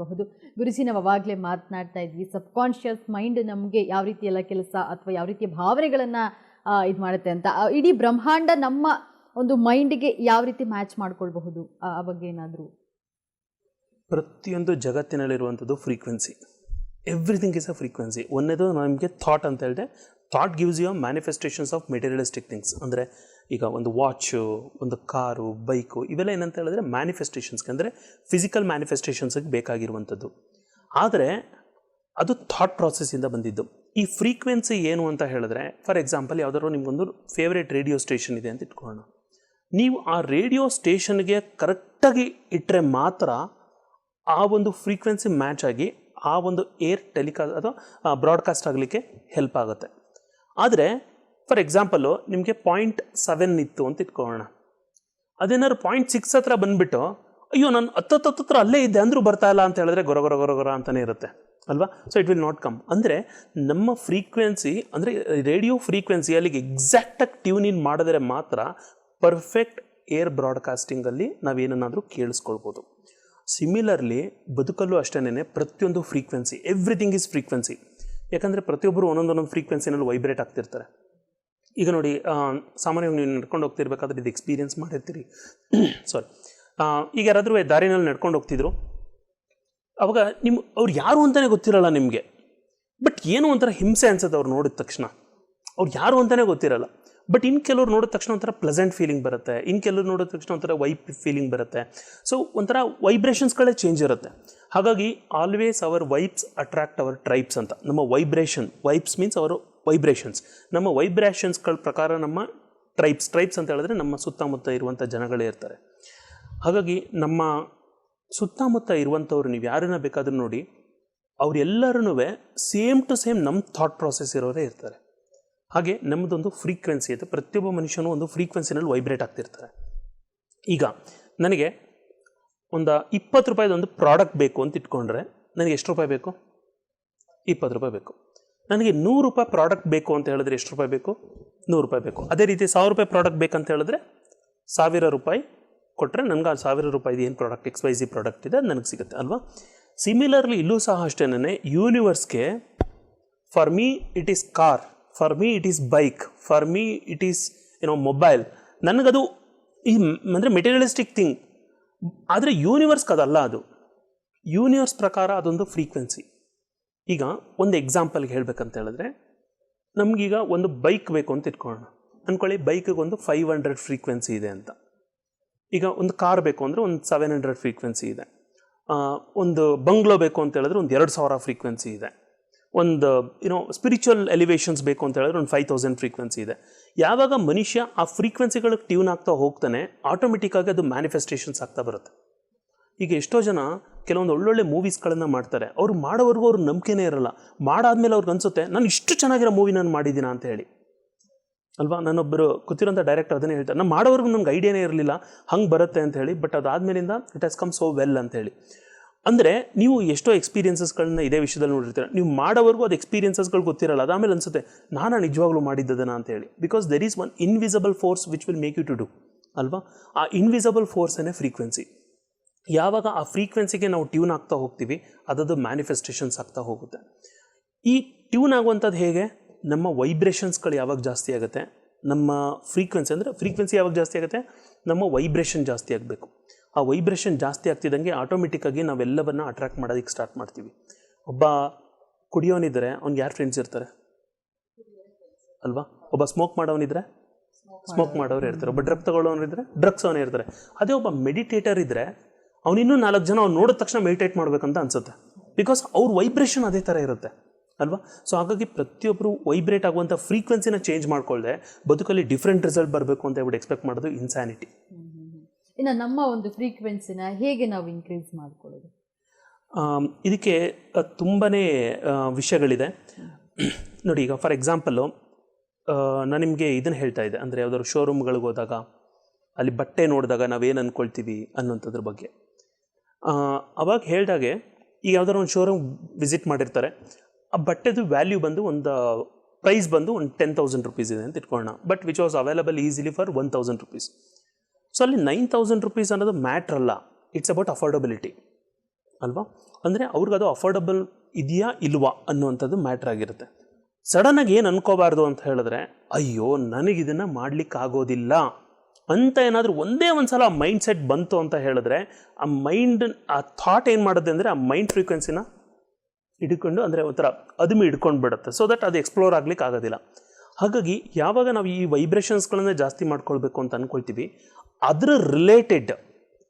ಬಹುದು. ಗುರುಜಿ, ನಾವು ಅವಾಗಲೇ ಮಾತನಾಡ್ತಾ ಇದ್ವಿ, ಸಬ್ಕಾನ್ಷಿಯಸ್ ಮೈಂಡ್ ನಮಗೆ ಯಾವ ರೀತಿ ಎಲ್ಲ ಕೆಲಸ ಅಥವಾ ಯಾವ ರೀತಿಯ ಭಾವನೆಗಳನ್ನು ಇದು ಮಾಡುತ್ತೆ ಅಂತ. ಇಡೀ ಬ್ರಹ್ಮಾಂಡ ನಮ್ಮ ಒಂದು ಮೈಂಡ್ಗೆ ಯಾವ ರೀತಿ ಮ್ಯಾಚ್ ಮಾಡ್ಕೊಳ್ಬಹುದು, ಆ ಬಗ್ಗೆ ಏನಾದರೂ? ಪ್ರತಿಯೊಂದು ಜಗತ್ತಿನಲ್ಲಿರುವಂಥದ್ದು frequency. Everything is a frequency. ಒಂದೇದು ನಮಗೆ ಥಾಟ್ ಅಂತ ಹೇಳಿದೆ. Thought gives you manifestations of materialistic things. ಅಂದರೆ ಈಗ ಒಂದು ವಾಚು, ಒಂದು ಕಾರು, ಬೈಕು, ಇವೆಲ್ಲ ಏನಂತ ಹೇಳಿದ್ರೆ ಮ್ಯಾನಿಫೆಸ್ಟೇಷನ್ಸ್ಗೆ, ಅಂದರೆ ಫಿಸಿಕಲ್ ಮ್ಯಾನಿಫೆಸ್ಟೇಷನ್ಸ್ಗೆ ಬೇಕಾಗಿರುವಂಥದ್ದು. ಆದರೆ ಅದು ಥಾಟ್ ಪ್ರಾಸೆಸ್ಸಿಂದ ಬಂದಿದ್ದು. ಈ ಫ್ರೀಕ್ವೆನ್ಸಿ ಏನು ಅಂತ ಹೇಳಿದ್ರೆ, ಫಾರ್ ಎಕ್ಸಾಂಪಲ್ ಯಾವುದಾದ್ರು ನಿಮಗೊಂದು ಫೇವ್ರೇಟ್ ರೇಡಿಯೋ ಸ್ಟೇಷನ್ ಇದೆ ಅಂತ ಇಟ್ಕೊಳ್ಳೋಣ. ನೀವು ಆ ರೇಡಿಯೋ ಸ್ಟೇಷನ್ಗೆ ಕರೆಕ್ಟಾಗಿ ಇಟ್ಟರೆ ಮಾತ್ರ ಆ ಒಂದು ಫ್ರೀಕ್ವೆನ್ಸಿ ಮ್ಯಾಚ್ ಆಗಿ ಆ ಒಂದು ಏರ್ ಟೆಲಿಕಾಸ್ಟ್ ಅಥವಾ ಬ್ರಾಡ್ಕಾಸ್ಟ್ ಆಗಲಿಕ್ಕೆ ಹೆಲ್ಪ್ ಆಗುತ್ತೆ. ಆದರೆ ಫಾರ್ ಎಕ್ಸಾಂಪಲ್ಲು ನಿಮಗೆ 0.7 ಇತ್ತು ಅಂತ ಇಟ್ಕೊಳ್ಳೋಣ. ಅದೇನಾದ್ರು 0.6 ಹತ್ರ ಬಂದುಬಿಟ್ಟು, ಅಯ್ಯೋ ನಾನು ಹತ್ರ ಅಲ್ಲೇ ಇದ್ದೆ ಅಂದರೂ ಬರ್ತಾ ಇಲ್ಲ ಅಂತ ಹೇಳಿದ್ರೆ ಗೊರ ಅಂತಲೇ ಇರುತ್ತೆ ಅಲ್ವಾ? So it will not come. ಅಂದರೆ ನಮ್ಮ ಫ್ರೀಕ್ವೆನ್ಸಿ, ಅಂದರೆ ರೇಡಿಯೋ ಫ್ರೀಕ್ವೆನ್ಸಿ ಅಲ್ಲಿಗೆ ಎಕ್ಸಾಕ್ಟಾಗಿ ಟ್ಯೂನ್ ಇನ್ ಮಾಡಿದ್ರೆ ಮಾತ್ರ ಪರ್ಫೆಕ್ಟ್ ಏರ್ ಬ್ರಾಡ್ಕಾಸ್ಟಿಂಗಲ್ಲಿ ನಾವೇನನ್ನಾದರೂ ಕೇಳಿಸ್ಕೊಳ್ಬೋದು. ಸಿಮಿಲರ್ಲಿ ಬದುಕಲ್ಲೂ ಅಷ್ಟೇನೆ ಪ್ರತಿಯೊಂದು ಫ್ರೀಕ್ವೆನ್ಸಿ, ಎವ್ರಿಥಿಂಗ್ ಈಸ್ ಫ್ರೀಕ್ವೆನ್ಸಿ. ಯಾಕಂದರೆ ಪ್ರತಿಯೊಬ್ಬರು ಒಂದೊಂದು ಫ್ರೀಕ್ವೆನ್ಸಿನಲ್ಲಿ ವೈಬ್ರೇಟ್ ಆಗ್ತಿರ್ತಾರೆ. ಈಗ ನೋಡಿ, ಸಾಮಾನ್ಯವಾಗಿ ನೀವು ನಡ್ಕೊಂಡು ಹೋಗ್ತಿರ್ಬೇಕಾದ್ರೆ ಇದು ಎಕ್ಸ್ಪೀರಿಯೆನ್ಸ್ ಮಾಡಿರ್ತೀರಿ. ಸಾರಿ, ಈಗ ಯಾರಾದರೂ ದಾರಿನಲ್ಲಿ ನಡ್ಕೊಂಡು ಹೋಗ್ತಿದ್ರು, ಅವಾಗ ಅವ್ರು ಯಾರು ಅಂತಲೇ ಗೊತ್ತಿರಲ್ಲ ನಿಮಗೆ, ಬಟ್ ಏನೋ ಒಂಥರ ಹಿಂಸೆ ಅನ್ಸುತ್ತೆ ಅವ್ರು ನೋಡಿದ ತಕ್ಷಣ. ಅವ್ರು ಯಾರು ಅಂತಲೇ ಗೊತ್ತಿರಲ್ಲ, ಬಟ್ ಇನ್ನು ಕೆಲವ್ರು ನೋಡಿದ ತಕ್ಷಣ ಒಂಥರ ಪ್ಲೆಸೆಂಟ್ ಫೀಲಿಂಗ್ ಬರುತ್ತೆ, ಇನ್ನು ಕೆಲವ್ರು ನೋಡಿದ ತಕ್ಷಣ ಒಂಥರ ಫೀಲಿಂಗ್ ಬರುತ್ತೆ. ಸೊ ಒಂಥರ ವೈಬ್ರೇಷನ್ಸ್ಗಳೇ ಚೇಂಜ್ ಇರುತ್ತೆ. ಹಾಗಾಗಿ always our vibes attract our tribes ಅಂತ. ನಮ್ಮ ವೈಬ್ಸ್ ಮೀನ್ಸ್ ಅವರ್ ವೈಬ್ರೇಷನ್ಸ್. ನಮ್ಮ ವೈಬ್ರೇಷನ್ಸ್ಗಳ ಪ್ರಕಾರ ನಮ್ಮ ಟ್ರೈಬ್ಸ್ ಅಂತ ಹೇಳಿದ್ರೆ ನಮ್ಮ ಸುತ್ತಮುತ್ತ ಇರುವಂಥ ಜನಗಳೇ ಇರ್ತಾರೆ. ಹಾಗಾಗಿ ನಮ್ಮ ಸುತ್ತಮುತ್ತ ಇರುವಂಥವ್ರು ನೀವು ಯಾರನ್ನ ಬೇಕಾದ್ರೂ ನೋಡಿ, ಅವರೆಲ್ಲರೂ ಸೇಮ್ ಟು ಸೇಮ್ ನಮ್ಮ ಥಾಟ್ ಪ್ರಾಸೆಸ್ ಇರೋರೇ ಇರ್ತಾರೆ. ಹಾಗೆ ನಮ್ಮದೊಂದು ಫ್ರೀಕ್ವೆನ್ಸಿ ಇದೆ. ಪ್ರತಿಯೊಬ್ಬ ಮನುಷ್ಯನೂ ಒಂದು ಫ್ರೀಕ್ವೆನ್ಸಿನಲ್ಲಿ ವೈಬ್ರೇಟ್ ಆಗ್ತಿರ್ತಾರೆ. ಈಗ ನನಗೆ ಒಂದು 20 ರೂಪಾಯಿದೊಂದು ಪ್ರಾಡಕ್ಟ್ ಬೇಕು ಅಂತ ಇಟ್ಕೊಂಡ್ರೆ ನನಗೆ ಎಷ್ಟು ರೂಪಾಯಿ ಬೇಕು? 20 ರೂಪಾಯಿ ಬೇಕು. ನನಗೆ 100 ರೂಪಾಯಿ ಪ್ರಾಡಕ್ಟ್ ಬೇಕು ಅಂತ ಹೇಳಿದ್ರೆ ಎಷ್ಟು ರೂಪಾಯಿ ಬೇಕು? 100 ರೂಪಾಯಿ ಬೇಕು. ಅದೇ ರೀತಿ 1000 ರೂಪಾಯಿ ಪ್ರಾಡಕ್ಟ್ ಬೇಕಂತ ಹೇಳಿದ್ರೆ 1000 ರೂಪಾಯಿ ಕೊಟ್ಟರೆ ನನಗೆ ಆ 1000 ರೂಪಾಯಿದು ಏನು ಪ್ರಾಡಕ್ಟ್ XYZ ಪ್ರಾಡಕ್ಟ್ ಇದೆ ಅದು ನನಗೆ ಸಿಗುತ್ತೆ ಅಲ್ವಾ? ಸಿಮಿಲರ್ಲಿ ಇಲ್ಲೂ ಸಹ ಅಷ್ಟೇನೆ, ಯೂನಿವರ್ಸ್ಗೆ for me it is car, for me it is bike, for me it is mobile. ನನಗದು ಅಂದರೆ ಮೆಟೀರಿಯಲಿಸ್ಟಿಕ್ ಥಿಂಗ್. ಆದರೆ ಯೂನಿವರ್ಸ್ಗೆ ಅದಲ್ಲ. ಅದು ಯೂನಿವರ್ಸ್ ಪ್ರಕಾರ ಅದೊಂದು ಫ್ರೀಕ್ವೆನ್ಸಿ. ಈಗ ಒಂದು ಎಕ್ಸಾಂಪಲ್ಗೆ ಹೇಳಬೇಕಂತ ಹೇಳಿದ್ರೆ, ನಮಗೀಗ ಒಂದು ಬೈಕ್ ಬೇಕು ಅಂತ ಇಟ್ಕೊಳ್ಳೋಣ ಅಂದ್ಕೊಳ್ಳಿ. ಬೈಕಿಗೆ ಒಂದು 500 ಫ್ರೀಕ್ವೆನ್ಸಿ ಇದೆ ಅಂತ. ಈಗ ಒಂದು ಕಾರ್ ಬೇಕು ಅಂದರೆ ಒಂದು 700 ಫ್ರೀಕ್ವೆನ್ಸಿ ಇದೆ. ಒಂದು ಬಂಗ್ಲೋ ಬೇಕು ಅಂತ ಹೇಳಿದ್ರೆ ಒಂದು 2000 ಫ್ರೀಕ್ವೆನ್ಸಿ ಇದೆ. ಒಂದು ಸ್ಪಿರಿಚುವಲ್ ಎಲಿವೇಷನ್ಸ್ ಬೇಕು ಅಂತ ಹೇಳಿದ್ರೆ ಒಂದು 5000 ಫ್ರೀಕ್ವೆನ್ಸಿ ಇದೆ. ಯಾವಾಗ ಮನುಷ್ಯ ಆ ಫ್ರೀಕ್ವೆನ್ಸಿಗಳಿಗೆ ಟ್ಯೂನ್ ಆಗ್ತಾ ಹೋಗ್ತಾನೆ, ಆಟೋಮೆಟಿಕ್ಕಾಗಿ ಅದು ಮ್ಯಾನಿಫೆಸ್ಟೇಷನ್ಸ್ ಆಗ್ತಾ ಬರುತ್ತೆ. ಈಗ ಎಷ್ಟೋ ಜನ ಕೆಲವೊಂದು ಒಳ್ಳೊಳ್ಳೆ ಮೂವೀಸ್ಗಳನ್ನು ಮಾಡ್ತಾರೆ. ಅವ್ರು ಮಾಡೋವರೆಗೂ ಅವ್ರ ನಂಬಿಕೆನೇ ಇರಲ್ಲ. ಮಾಡಾದ್ಮೇಲೆ ಅವ್ರಿಗೆ ಅನಿಸುತ್ತೆ, ನಾನು ಇಷ್ಟು ಚೆನ್ನಾಗಿರೋ ಮೂವಿ ನಾನು ಮಾಡಿದ್ದೀನ ಅಂತ ಹೇಳಿ ಅಲ್ವಾ? ನಾನೊಬ್ಬರು ಗೊತ್ತಿರೋಂಥ ಡೈರೆಕ್ಟರ್ ಅದನ್ನೇ ಹೇಳ್ತಾರೆ, ನಾನು ಮಾಡೋವರೆಗೂ ನಮ್ಗೆ ಐಡಿಯಾನೇ ಇರಲಿಲ್ಲ ಹಂಗೆ ಬರುತ್ತೆ ಅಂತ ಹೇಳಿ, ಬಟ್ ಅದಾದಮೇಲಿಂದ it has come so well ಅಂತ ಹೇಳಿ. ಅಂದರೆ ನೀವು ಎಷ್ಟೋ ಎಕ್ಸ್ಪೀರಿಯನ್ಸಸ್ಗಳನ್ನ ಇದೇ ವಿಷಯದಲ್ಲಿ ನೋಡಿರ್ತೀರ. ನೀವು ಮಾಡೋವರೆಗೂ ಅದು ಎಕ್ಸ್ಪೀರಿಯನ್ಸಸ್ಗಳು ಗೊತ್ತಿರಲ್ಲ. ಅದಾದಮೇಲೆ ಅನಿಸುತ್ತೆ ನಾನು ನಿಜವಾಗ್ಲೂ ಮಾಡಿದ್ದದನ ಅಂತ ಹೇಳಿ. Because there is one invisible force which will make you to do ಅಲ್ವಾ? ಆ ಇನ್ವಿಸಿಬಲ್ ಫೋರ್ಸನ್ನೇ ಫ್ರೀಕ್ವೆನ್ಸಿ. ಯಾವಾಗ ಆ ಫ್ರೀಕ್ವೆನ್ಸಿಗೆ ನಾವು ಟ್ಯೂನ್ ಆಗ್ತಾ ಹೋಗ್ತೀವಿ, ಅದದು ಮ್ಯಾನಿಫೆಸ್ಟೇಷನ್ಸ್ ಆಗ್ತಾ ಹೋಗುತ್ತೆ. ಈ ಟ್ಯೂನ್ ಆಗುವಂಥದ್ದು ಹೇಗೆ? ನಮ್ಮ ವೈಬ್ರೇಷನ್ಸ್ಗಳು ಯಾವಾಗ ಜಾಸ್ತಿ ಆಗುತ್ತೆ, ನಮ್ಮ ಫ್ರೀಕ್ವೆನ್ಸಿ ಯಾವಾಗ ಜಾಸ್ತಿ ಆಗುತ್ತೆ, ನಮ್ಮ ವೈಬ್ರೇಷನ್ ಜಾಸ್ತಿ ಆಗಬೇಕು. ಆ ವೈಬ್ರೇಷನ್ ಜಾಸ್ತಿ ಆಗ್ತಿದ್ದಂಗೆ ಆಟೋಮೆಟಿಕ್ಕಾಗಿ ನಾವೆಲ್ಲವನ್ನ ಅಟ್ರಾಕ್ಟ್ ಮಾಡೋದಕ್ಕೆ ಸ್ಟಾರ್ಟ್ ಮಾಡ್ತೀವಿ. ಒಬ್ಬ ಕುಡಿಯೋನಿದ್ರೆ ಅವ್ನಿಗೆ ಯಾರು ಫ್ರೆಂಡ್ಸ್ ಇರ್ತಾರೆ ಅಲ್ವಾ? ಒಬ್ಬ ಸ್ಮೋಕ್ ಮಾಡೋನಿದ್ರೆ ಸ್ಮೋಕ್ ಮಾಡೋರು ಇರ್ತಾರೆ. ಒಬ್ಬ ಡ್ರಗ್ ತಗೊಳ್ಳೋನಿದ್ರೆ ಡ್ರಗ್ಸ್ ಅವನೇ ಇರ್ತಾರೆ. ಅದೇ ಒಬ್ಬ ಮೆಡಿಟೇಟರ್ ಇದ್ದರೆ ಅವನಿನ್ನೂ 4 ಜನ ಅವ್ನು ನೋಡಿದ ತಕ್ಷಣ ಮೆಡಿಟೇಟ್ ಮಾಡಬೇಕಂತ ಅನ್ಸುತ್ತೆ. ಬಿಕಾಸ್ ಅವ್ರ ವೈಬ್ರೇಷನ್ ಅದೇ ಥರ ಇರುತ್ತೆ ಅಲ್ವಾ? ಸೊ ಹಾಗಾಗಿ ಪ್ರತಿಯೊಬ್ಬರು ವೈಬ್ರೇಟ್ ಆಗುವಂಥ ಫ್ರೀಕ್ವೆನ್ಸಿನ ಚೇಂಜ್ ಮಾಡ್ಕೊಳ್ಳದೆ ಬದುಕಲ್ಲಿ ಡಿಫ್ರೆಂಟ್ ರಿಸಲ್ಟ್ ಬರಬೇಕು ಅಂತ ಹೇಳ್ಬಿಟ್ಟು ಎಕ್ಸ್ಪೆಕ್ಟ್ ಮಾಡೋದು ಇನ್ಸ್ಯಾನಿಟಿ. ಇನ್ನು ನಮ್ಮ ಒಂದು ಫ್ರೀಕ್ವೆನ್ಸಿನ ಹೇಗೆ ನಾವು ಇನ್ಕ್ರೀಸ್ ಮಾಡ್ಕೊಳ್ಳೋದು? ಇದಕ್ಕೆ ತುಂಬಾ ವಿಷಯಗಳಿದೆ ನೋಡಿ. ಈಗ ಫಾರ್ ಎಕ್ಸಾಂಪಲ್ಲು ನಾನು ನಿಮಗೆ ಇದನ್ನು ಹೇಳ್ತಾ ಇದ್ದೆ, ಅಂದರೆ ಯಾವುದಾದ್ರು ಶೋರೂಮ್ಗಳಿಗೆ ಹೋದಾಗ ಅಲ್ಲಿ ಬಟ್ಟೆ ನೋಡಿದಾಗ ನಾವೇನು ಅಂದ್ಕೊಳ್ತೀವಿ ಅನ್ನೋಂಥದ್ರ ಬಗ್ಗೆ. ಅವಾಗ ಹೇಳಿದಾಗೆ ಈಗ ಯಾವ್ದಾದ್ರು ಒಂದು ಶೋರೂಮ್ ವಿಸಿಟ್ ಮಾಡಿರ್ತಾರೆ. ಆ ಬಟ್ಟೆದು ವ್ಯಾಲ್ಯೂ ಬಂದು ಒಂದು ಪ್ರೈಸ್ ಬಂದು ಒಂದು 10,000 ರುಪೀಸ್ ಇದೆ ಅಂತ ಇಟ್ಕೊಳ್ಳೋಣ. But which was available easily for 1,000 rupees. So ಅಲ್ಲಿ 9,000 ರುಪೀಸ್ ಅನ್ನೋದು ಮ್ಯಾಟ್ರ್ ಅಲ್ಲ, ಇಟ್ಸ್ ಅಬೌಟ್ ಅಫೋರ್ಡಬಿಲಿಟಿ. ಅಲ್ವಾ. ಅಂದರೆ ಅವ್ರಿಗದು ಅಫೋರ್ಡಬಲ್ ಇದೆಯಾ ಇಲ್ವಾ ಅನ್ನುವಂಥದ್ದು ಮ್ಯಾಟ್ರ್ ಆಗಿರುತ್ತೆ. ಸಡನ್ನಾಗಿ ಏನು ಅನ್ಕೋಬಾರ್ದು ಅಂತ ಹೇಳಿದ್ರೆ, ಅಯ್ಯೋ ನನಗಿದನ್ನು ಮಾಡಲಿಕ್ಕಾಗೋದಿಲ್ಲ ಅಂತ ಏನಾದರೂ ಒಂದೇ ಒಂದು ಸಲ ಮೈಂಡ್ ಸೆಟ್ ಬಂತು ಅಂತ ಹೇಳಿದ್ರೆ, ಆ ಮೈಂಡ್, ಆ ಥಾಟ್ ಏನು ಮಾಡುತ್ತೆ ಅಂದರೆ ಆ ಮೈಂಡ್ ಫ್ರೀಕ್ವೆನ್ಸಿನ ಹಿಡ್ಕೊಂಡು, ಅಂದರೆ ಒಂಥರ ಅದುಮಿ ಹಿಡ್ಕೊಂಡು ಬಿಡುತ್ತೆ. ಸೊ ದಟ್ ಅದು ಎಕ್ಸ್ಪ್ಲೋರ್ ಆಗ್ಲಿಕ್ಕೆ ಆಗೋದಿಲ್ಲ. ಹಾಗಾಗಿ ಯಾವಾಗ ನಾವು ಈ ವೈಬ್ರೇಷನ್ಸ್ಗಳನ್ನ ಜಾಸ್ತಿ ಮಾಡ್ಕೊಳ್ಬೇಕು ಅಂತ ಅಂದ್ಕೊಳ್ತೀವಿ, ಅದರ ರಿಲೇಟೆಡ್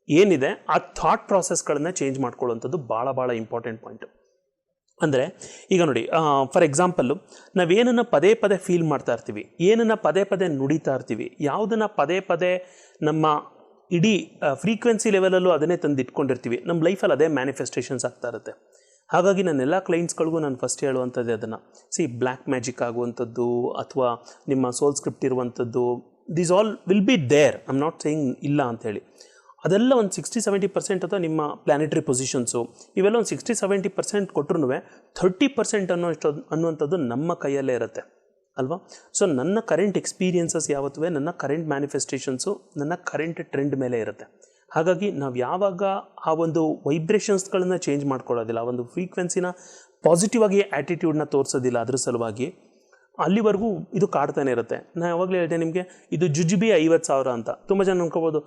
ಏನಿದೆ ಆ ಥಾಟ್ ಪ್ರಾಸೆಸ್ಗಳನ್ನ ಚೇಂಜ್ ಮಾಡ್ಕೊಳ್ಳುವಂಥದ್ದು ಭಾಳ ಭಾಳ ಇಂಪಾರ್ಟೆಂಟ್ ಪಾಯಿಂಟು. ಅಂದರೆ ಈಗ ನೋಡಿ, ಫಾರ್ ಎಕ್ಸಾಂಪಲ್ಲು ನಾವೇನನ್ನು ಪದೇ ಪದೇ ಫೀಲ್ ಮಾಡ್ತಾ ಇರ್ತೀವಿ, ಏನನ್ನು ಪದೇ ಪದೇ ನುಡಿತಾ ಇರ್ತೀವಿ, ಯಾವುದನ್ನು ಪದೇ ಪದೇ ನಮ್ಮ ಇಡೀ ಫ್ರೀಕ್ವೆನ್ಸಿ ಲೆವೆಲಲ್ಲೂ ಅದನ್ನೇ ತಂದು ಇಟ್ಕೊಂಡಿರ್ತೀವಿ, ನಮ್ಮ ಲೈಫಲ್ಲಿ ಅದೇ ಮ್ಯಾನಿಫೆಸ್ಟೇಷನ್ಸ್ ಆಗ್ತಾ ಇರುತ್ತೆ. ಹಾಗಾಗಿ ನನ್ನ ಎಲ್ಲ ಕ್ಲೈಂಟ್ಸ್ಗಳಿಗೂ ನಾನು ಫಸ್ಟ್ ಹೇಳುವಂಥದ್ದು ಅದನ್ನು, ಬ್ಲ್ಯಾಕ್ ಮ್ಯಾಜಿಕ್ ಆಗುವಂಥದ್ದು ಅಥವಾ ನಿಮ್ಮ ಸೋಲ್ ಸ್ಕ್ರಿಪ್ಟ್ ಇರುವಂಥದ್ದು, these all will be there, I am not saying ಇಲ್ಲ ಅಂಥೇಳಿ. ಅದೆಲ್ಲ ಒಂದು 60-70% ಅಥವಾ ನಿಮ್ಮ ಪ್ಲಾನೆಟರಿ ಪೊಸಿಷನ್ಸು, ಇವೆಲ್ಲ ಒಂದು 60-70% ಕೊಟ್ಟರು 30% ಅನ್ನುವಂಥದ್ದು ನಮ್ಮ ಕೈಯಲ್ಲೇ ಇರುತ್ತೆ ಅಲ್ವಾ. ಸೊ ನನ್ನ ಕರೆಂಟ್ ಎಕ್ಸ್ಪೀರಿಯನ್ಸಸ್ ಯಾವತ್ತೂ ನನ್ನ ಕರೆಂಟ್ ಮ್ಯಾನಿಫೆಸ್ಟೇಷನ್ಸು ನನ್ನ ಕರೆಂಟ್ ಟ್ರೆಂಡ್ ಮೇಲೆ ಇರುತ್ತೆ. ಹಾಗಾಗಿ ನಾವು ಯಾವಾಗ ಆ ಒಂದು ವೈಬ್ರೇಷನ್ಸ್ಗಳನ್ನ ಚೇಂಜ್ ಮಾಡ್ಕೊಳ್ಳೋದಿಲ್ಲ, ಒಂದು ಫ್ರೀಕ್ವೆನ್ಸಿನ ಪಾಸಿಟಿವ್ ಆಗಿ ಆ್ಯಟಿಟ್ಯೂಡ್ನ ತೋರಿಸೋದಿಲ್ಲ, ಅದ್ರ ಸಲುವಾಗಿ ಅಲ್ಲಿವರೆಗೂ ಇದು ಕಾಡ್ತಾನೆ ಇರುತ್ತೆ. ನಾನು ಯಾವಾಗಲೇ ಹೇಳಿದೆ ನಿಮಗೆ, ಇದು ಜುಜುಬಿ 50,000 ಅಂತ. ತುಂಬ ಜನ ಅನ್ಕೋಬೋದು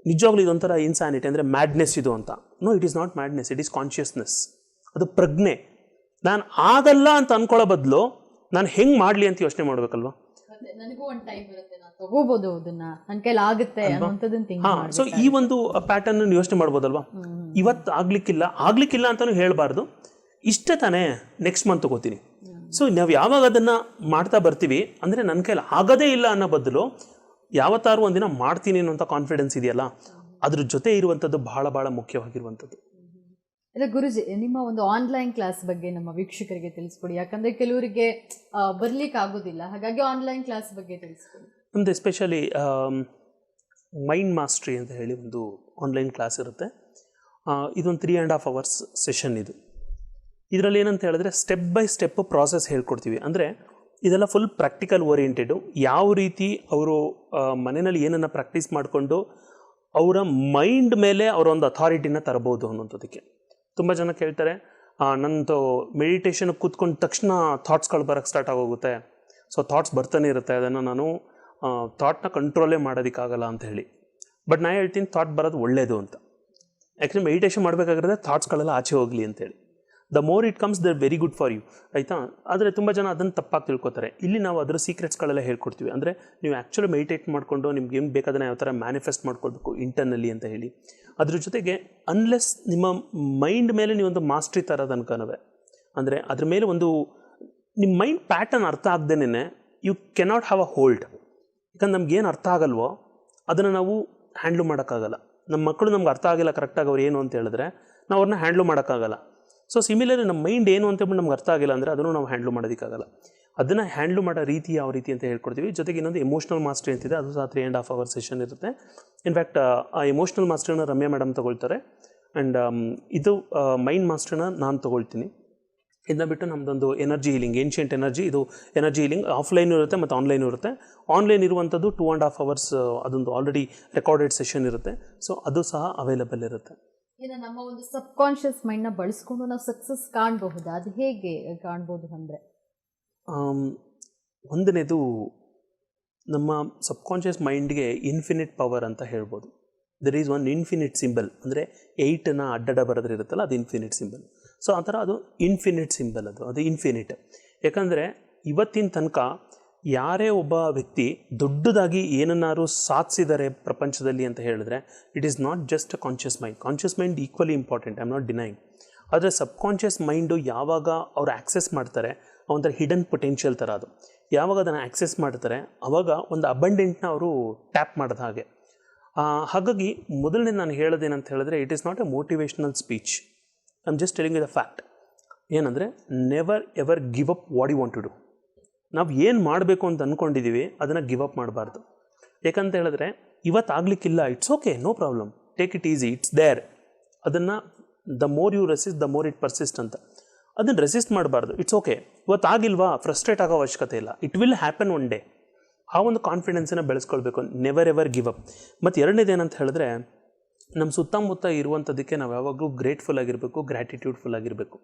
ನಿಜವಾಗ್ಲೂ ಇದೊಂಥರ ಇನ್ಸ್ಯಾನಿಟಿ, ಅಂದರೆ ಮ್ಯಾಡ್ನೆಸ್ ಇದು ಅಂತ. No, it is not madness, it is consciousness. ಅದು ಪ್ರಜ್ಞೆ. ನಾನು ಆಗಲ್ಲ ಅಂತ ಅನ್ಕೊಳ್ಳೋ ಬದಲು ನಾನು ಹೆಂಗೆ ಮಾಡಲಿ ಅಂತ ಯೋಚನೆ ಮಾಡಬೇಕಲ್ವ. ನನಗೂ ಒಂದು ಟೈಮ್ ಬರುತ್ತೆ, ನಾನು ತಗೋಬಹುದು ಅದನ್ನ, ನನ್ನ ಕೈಲಿ ಆಗುತ್ತೆ ಅನ್ನೋಂಥದ್ದನ್ನ ಥಿಂಕ್ ಮಾಡಿ. ಸೊ ಈ ಒಂದು ಪ್ಯಾಟರ್ನ್ ಯೋಚನೆ ಮಾಡ್ಬೋದಲ್ವಾ. ಇವತ್ತು ಆಗ್ಲಿಕ್ಕಿಲ್ಲ ಅಂತಾನು ಹೇಳಬಾರ್ದು, ಇಷ್ಟೇ ತಾನೇ ನೆಕ್ಸ್ಟ್ ಮಂತ್ ತಗೋತೀನಿ. ಸೊ ನಾವು ಯಾವಾಗ ಅದನ್ನು ಮಾಡ್ತಾ ಬರ್ತೀವಿ ಅಂದರೆ ನನ್ನ ಕೈಲಿ ಆಗೋದೇ ಇಲ್ಲ ಅನ್ನೋ ಬದಲು ಯಾವತ್ತಾರು ಒಂದಿನ ಮಾಡ್ತೀನಿ ಅನ್ನೋಂಥ ಕಾನ್ಫಿಡೆನ್ಸ್ ಇದೆಯಲ್ಲ, ಅದ್ರ ಜೊತೆ ಇರುವಂಥದ್ದು ಬಹಳ ಬಹಳ ಮುಖ್ಯವಾಗಿರುವಂಥದ್ದು. ಇಲ್ಲ ಗುರುಜಿ, ನಿಮ್ಮ ಒಂದು ಆನ್ಲೈನ್ ಕ್ಲಾಸ್ ಬಗ್ಗೆ ನಮ್ಮ ವೀಕ್ಷಕರಿಗೆ ತಿಳಿಸ್ಕೊಡಿ. ಯಾಕಂದರೆ ಕೆಲವರಿಗೆ ಬರ್ಲಿಕ್ಕೆ ಆಗೋದಿಲ್ಲ, ಹಾಗಾಗಿ ಆನ್ಲೈನ್ ಕ್ಲಾಸ್ ಬಗ್ಗೆ ತಿಳಿಸ್ಕೊಡಿ. ನಮ್ಮದು ಎಸ್ಪೆಷಲಿ ಮೈಂಡ್ ಮಾಸ್ಟ್ರಿ ಅಂತ ಹೇಳಿ ಒಂದು ಆನ್ಲೈನ್ ಕ್ಲಾಸ್ ಇರುತ್ತೆ. ಇದೊಂದು 3.5 hours ಸೆಷನ್. ಇದರಲ್ಲಿ ಏನಂತ ಹೇಳಿದ್ರೆ ಸ್ಟೆಪ್ ಬೈ ಸ್ಟೆಪ್ ಪ್ರಾಸೆಸ್ ಹೇಳ್ಕೊಡ್ತೀವಿ. ಅಂದರೆ ಇದೆಲ್ಲ ಫುಲ್ ಪ್ರಾಕ್ಟಿಕಲ್ ಓರಿಯೆಂಟೆಡು. ಯಾವ ರೀತಿ ಅವರು ಮನೆಯಲ್ಲಿ ಏನನ್ನು ಪ್ರಾಕ್ಟೀಸ್ ಮಾಡಿಕೊಂಡು ಅವರ ಮೈಂಡ್ ಮೇಲೆ ಅವರ ಒಂದು ಅಥಾರಿಟಿನ ತರಬಹುದು ಅನ್ನೋಂಥದ್ದಕ್ಕೆ. ತುಂಬ ಜನ ಕೇಳ್ತಾರೆ, ನನ್ನದು ಮೆಡಿಟೇಷನ್ ಕೂತ್ಕೊಂಡ ತಕ್ಷಣ ಥಾಟ್ಸ್ಗಳು ಬರೋಕ್ಕೆ ಸ್ಟಾರ್ಟ್ ಆಗೋಗುತ್ತೆ, ಸೊ ಥಾಟ್ಸ್ ಬರ್ತಾನೆ ಇರುತ್ತೆ, ಅದನ್ನು ನಾನು ಥಾಟ್ನ ಕಂಟ್ರೋಲೇ ಮಾಡೋದಕ್ಕಾಗಲ್ಲ ಅಂತ ಹೇಳಿ. ಬಟ್ ನಾನು ಹೇಳ್ತೀನಿ, ಥಾಟ್ ಬರೋದು ಒಳ್ಳೆಯದು ಅಂತ. ಯಾಕೆಂದರೆ ಮೆಡಿಟೇಷನ್ ಮಾಡಬೇಕಾಗಿರೋದೇ ಥಾಟ್ಸ್ಗಳೆಲ್ಲ ಆಚೆ ಹೋಗಲಿ ಅಂತೇಳಿ. The more it comes there very good for you, ಆಯಿತಾ. ಆದರೆ ತುಂಬ ಜನ ಅದನ್ನು ತಪ್ಪಾಗಿ ತಿಳ್ಕೊತಾರೆ. ಇಲ್ಲಿ ನಾವು ಅದರ ಸೀಕ್ರೆಟ್ಸ್ಗಳೆಲ್ಲ ಹೇಳ್ಕೊಡ್ತೀವಿ. ಅಂದರೆ ನೀವು ಆ್ಯಕ್ಚುಲಿ ಮೆಡಿಟೇಟ್ ಮಾಡಿಕೊಂಡು ನಿಮ್ಗೆ ಏನು ಬೇಕಾದನ್ನ ಯಾವ ಥರ ಮ್ಯಾನಿಫೆಸ್ಟ್ ಮಾಡ್ಕೊಳ್ಬೇಕು ಇಂಟರ್ನಲ್ಲಿ ಅಂತ ಹೇಳಿ. ಅದ್ರ ಜೊತೆಗೆ ಅನ್ಲೆಸ್ ನಿಮ್ಮ ಮೈಂಡ್ ಮೇಲೆ ನೀವೊಂದು ಮಾಸ್ಟ್ರಿ ತರೋದು ಅನ್ಕೋನವೆ, ಅಂದರೆ ಅದ್ರ ಮೇಲೆ ಒಂದು ನಿಮ್ಮ ಮೈಂಡ್ ಪ್ಯಾಟರ್ನ್ ಅರ್ಥ ಆಗ್ದೇನೆ you cannot have a hold. ಯಾಕಂದ್ರೆ ನಮ್ಗೇನು ಅರ್ಥ ಆಗಲ್ವೋ ಅದನ್ನು ನಾವು ಹ್ಯಾಂಡ್ಲ್ ಮಾಡೋಕ್ಕಾಗಲ್ಲ. ನಮ್ಮ ಮಕ್ಕಳು ನಮ್ಗೆ ಅರ್ಥ ಆಗಿಲ್ಲ ಕರೆಕ್ಟಾಗಿ ಅವ್ರು ಏನು ಅಂತ ಹೇಳಿದ್ರೆ ನಾವು ಅವ್ರನ್ನ ಹ್ಯಾಂಡ್ಲ್ ಮಾಡೋಕ್ಕಾಗಲ್ಲ. ಸೊ ಸಿಮಿಲರ್ಲಿ ನಮ್ಮ ಮೈಂಡ್ ಏನು ಅಂತೇಳಿ ನಮ್ಗೆ ಅರ್ಥ ಆಗಿಲ್ಲ ಅಂದರೆ ಅದನ್ನು ನಾವು ಹ್ಯಾಂಡ್ಲ್ ಮಾಡೋದಕ್ಕಾಗಲ್ಲ. ಅದನ್ನು ಹ್ಯಾಂಡ್ಲ್ ಮಾಡೋ ರೀತಿ ಯಾವ ರೀತಿ ಅಂತ ಹೇಳ್ಕೊಡ್ತೀವಿ. ಜೊತೆಗೆ ಇನ್ನೊಂದು ಎಮೋಷನಲ್ ಮಾಸ್ಟ್ರಿ ಅಂತಿದೆ, ಅದು ಸಹ 3.5 hours ಸೆಷನ್ ಇರುತ್ತೆ. ಇನ್ಫ್ಯಾಕ್ಟ್ ಆ ಎಮೋಷನಲ್ ಮಾಸ್ಟ್ರಿನ ರಮ್ಯಾ ಮೇಡಮ್ ತೊಗೊಳ್ತಾರೆ, ಆ್ಯಂಡ್ ಇದು ಮೈಂಡ್ ಮಾಸ್ಟ್ರಿನ ನಾನು ತೊಗೊಳ್ತೀನಿ. ಇದನ್ನ ಬಿಟ್ಟು ನಮ್ಮದೊಂದು ಎನರ್ಜಿ ಹೀಲಿಂಗ್, ಏನ್ಷಿಯಂಟ್ ಎನರ್ಜಿ, ಇದು ಎನರ್ಜಿ ಹೀಲಿಂಗ್ ಆಫ್ಲೈನ್ ಇರುತ್ತೆ ಮತ್ತು ಆನ್ಲೈನ್ ಇರುತ್ತೆ. ಆನ್ಲೈನ್ ಇರುವಂಥದ್ದು 2.5 hours ಅದೊಂದು ಆಲ್ರೆಡಿ ರೆಕಾರ್ಡೆಡ್ ಸೆಷನ್ ಇರುತ್ತೆ. ಸೊ ಅದು ಸಹ ಅವೈಲಬಲ್ ಇರುತ್ತೆ. ಇನ್ನು ನಮ್ಮ ಒಂದು ಸಬ್ ಕಾನ್ಷಿಯಸ್ ಮೈಂಡ್ನ ಬಳಸ್ಕೊಂಡು ನಾವು ಸಕ್ಸಸ್ ಕಾಣಬಹುದಾ? ಅದು ಹೇಗೆ ಕಾಣ್ಬೋದು ಅಂದರೆ, ಒಂದನೇದು ನಮ್ಮ ಸಬ್ಕಾನ್ಷಿಯಸ್ ಮೈಂಡ್ಗೆ ಇನ್ಫಿನಿಟ್ ಪವರ್ ಅಂತ ಹೇಳ್ಬೋದು. There is one infinite symbol, ಅಂದರೆ 8ನ ಅಡ್ಡಡ ಬರೋದ್ರೆ ಇರುತ್ತಲ್ಲ, ಅದು ಇನ್ಫಿನಿಟ್ ಸಿಂಬಲ್. ಸೊ ಆ ಥರ ಅದು ಇನ್ಫಿನಿಟ್ ಸಿಂಬಲ್, ಅದು ಇನ್ಫಿನಿಟ್. ಯಾಕಂದರೆ ಇವತ್ತಿನ ತನಕ ಯಾರೇ ಒಬ್ಬ ವ್ಯಕ್ತಿ ದೊಡ್ಡದಾಗಿ ಏನನ್ನಾರು ಸಾಧಿಸಿದ್ದಾರೆ ಪ್ರಪಂಚದಲ್ಲಿ ಅಂತ ಹೇಳಿದ್ರೆ it is not just a conscious mind. Conscious mind equally important, I am not denying. ಆದರೆ ಸಬ್ಕಾನ್ಷಿಯಸ್ ಮೈಂಡು ಯಾವಾಗ ಅವ್ರು ಆ್ಯಕ್ಸೆಸ್ ಮಾಡ್ತಾರೆ, ಒಂಥರ ಹಿಡನ್ ಪೊಟೆನ್ಷಿಯಲ್ ಥರ ಅದು. ಯಾವಾಗ ಅದನ್ನು ಆ್ಯಕ್ಸೆಸ್ ಮಾಡ್ತಾರೆ ಆವಾಗ ಒಂದು ಅಬಂಡೆಂಟ್ನ ಅವರು ಟ್ಯಾಪ್ ಮಾಡಿದ ಹಾಗೆ. ಹಾಗಾಗಿ ಮೊದಲನೇ ನಾನು ಹೇಳೋದೇನಂತ ಹೇಳಿದ್ರೆ, it is not a motivational speech, I am just telling the fact. ಏನಂದರೆ never ever give up what you want to do. ನಾವು ಏನು ಮಾಡಬೇಕು ಅಂತ ಅಂದ್ಕೊಂಡಿದ್ದೀವಿ ಅದನ್ನು ಗಿವ್ ಅಪ್ ಮಾಡಬಾರ್ದು. ಯಾಕಂತ ಹೇಳಿದ್ರೆ ಇವತ್ತು ಆಗಲಿಕ್ಕಿಲ್ಲ, it's okay, no problem, take it easy, it's there. ಅದನ್ನು the more you resist the more it persist ಅಂತ. ಅದನ್ನು ರೆಸಿಸ್ಟ್ ಮಾಡಬಾರ್ದು. ಇಟ್ಸ್ ಓಕೆ, ಇವತ್ತು ಆಗಿಲ್ವಾ, ಫ್ರಸ್ಟ್ರೇಟ್ ಆಗೋ ಅವಶ್ಯಕತೆ ಇಲ್ಲ, it will happen one day. ಆ ಒಂದು ಕಾನ್ಫಿಡೆನ್ಸನ್ನು ಬೆಳೆಸ್ಕೊಳ್ಬೇಕು, ನೆವರ್ ಎವರ್ ಗಿವ್ ಅಪ್. ಮತ್ತು ಎರಡನೇದು ಏನಂತ ಹೇಳಿದ್ರೆ, ನಮ್ಮ ಸುತ್ತಮುತ್ತ ಇರುವಂಥದ್ದಕ್ಕೆ ನಾವು ಯಾವಾಗಲೂ ಗ್ರೇಟ್ಫುಲ್ ಆಗಿರಬೇಕು, ಗ್ರ್ಯಾಟಿಟ್ಯೂಡ್ಫುಲ್ ಆಗಿರಬೇಕು.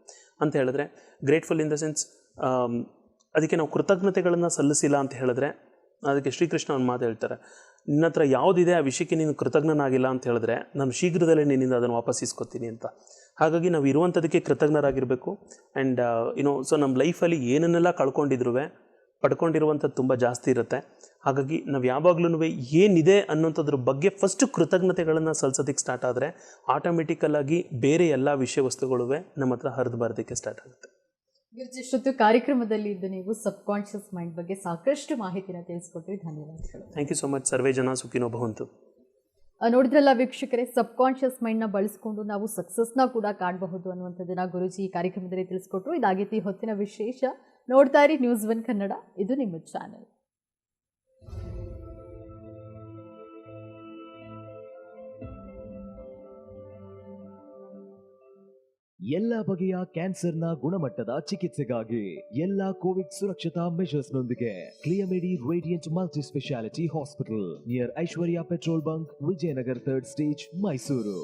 ಅಂತ ಹೇಳಿದ್ರೆ ಗ್ರೇಟ್ಫುಲ್ ಇನ್ ದ ಸೆನ್ಸ್ ಅದಕ್ಕೆ ನಾವು ಕೃತಜ್ಞತೆಗಳನ್ನು ಸಲ್ಲಿಸಿಲ್ಲ ಅಂತ ಹೇಳಿದ್ರೆ, ಅದಕ್ಕೆ ಶ್ರೀಕೃಷ್ಣ ಒಂದು ಮಾತು ಹೇಳ್ತಾರೆ, ನಿನ್ನ ಹತ್ರ ಯಾವುದಿದೆ ಆ ವಿಷಯಕ್ಕೆ ನೀನು ಕೃತಜ್ಞನಾಗಿಲ್ಲ ಅಂತ ಹೇಳಿದ್ರೆ ನಾನು ಶೀಘ್ರದಲ್ಲೇ ನಿನ್ನಿಂದ ಅದನ್ನು ವಾಪಸ್ ಇಸ್ಕೊತೀನಿ ಅಂತ. ಹಾಗಾಗಿ ನಾವು ಇರುವಂಥದ್ದಕ್ಕೆ ಕೃತಜ್ಞರಾಗಿರಬೇಕು. ಆ್ಯಂಡ್ ಸೊ ನಮ್ಮ ಲೈಫಲ್ಲಿ ಏನನ್ನೆಲ್ಲ ಕಳ್ಕೊಂಡಿದ್ರು ಪಡ್ಕೊಂಡಿರುವಂಥದ್ದು ತುಂಬ ಜಾಸ್ತಿ ಇರುತ್ತೆ. ಹಾಗಾಗಿ ನಾವು ಯಾವಾಗ್ಲೂ ಏನಿದೆ ಅನ್ನೋಂಥದ್ರ ಬಗ್ಗೆ ಫಸ್ಟು ಕೃತಜ್ಞತೆಗಳನ್ನು ಸಲ್ಲಿಸೋದಕ್ಕೆ ಸ್ಟಾರ್ಟ್ ಆದರೆ ಆಟೋಮೆಟಿಕಲ್ಲಾಗಿ ಬೇರೆ ಎಲ್ಲ ವಿಷಯ ವಸ್ತುಗಳು ನಮ್ಮ ಹತ್ರ ಹರಿದು ಬರೋದಕ್ಕೆ ಸ್ಟಾರ್ಟ್ ಆಗುತ್ತೆ. ಇಷ್ಟೊತ್ತು ಕಾರ್ಯಕ್ರಮದಲ್ಲಿ ಇದ್ದು ನೀವು ಸಬ್ ಕಾನ್ಷಿಯಸ್ ಮೈಂಡ್ ಬಗ್ಗೆ ಸಾಕಷ್ಟು ಮಾಹಿತಿನ ತಿಳಿಸ್ಕೊಟ್ರಿ, ಧನ್ಯವಾದಗಳು. Thank you so much. ಸರ್ವೇ ಜನ ಸುಖಿನೋ ಭವಂತು. ನೋಡಿದ್ರಲ್ಲ ವೀಕ್ಷಕರೇ, ಸಬ್ ಕಾನ್ಷಿಯಸ್ ಮೈಂಡ್ನ ಬಳಸ್ಕೊಂಡು ನಾವು ಸಕ್ಸಸ್ನ ಕೂಡ ಕಾಣಬಹುದು ಅನ್ನುವಂಥದ್ದನ್ನ ಗುರೂಜಿ ಈ ಕಾರ್ಯಕ್ರಮದಲ್ಲಿ ತಿಳಿಸ್ಕೊಟ್ರು. ಇದಾಗಿತ್ತು ಈ ಹೊತ್ತಿನ ವಿಶೇಷ. ನೋಡ್ತಾ ಇರಿ News1 ಕನ್ನಡ, ಇದು ನಿಮ್ಮ ಚಾನೆಲ್. ಎಲ್ಲ ಬಗೆಯ ಕ್ಯಾನ್ಸರ್ನ ಗುಣಮಟ್ಟದ ಚಿಕಿತ್ಸೆಗಾಗಿ ಎಲ್ಲ ಕೋವಿಡ್ ಸುರಕ್ಷತಾ ಮೆಷರ್ಸ್ನೊಂದಿಗೆ ಕ್ಲಿಯಮೆಡಿ radiant multi speciality hospital near Aishwarya petrol bunk, Vijayanagar 3rd stage, Mysuru.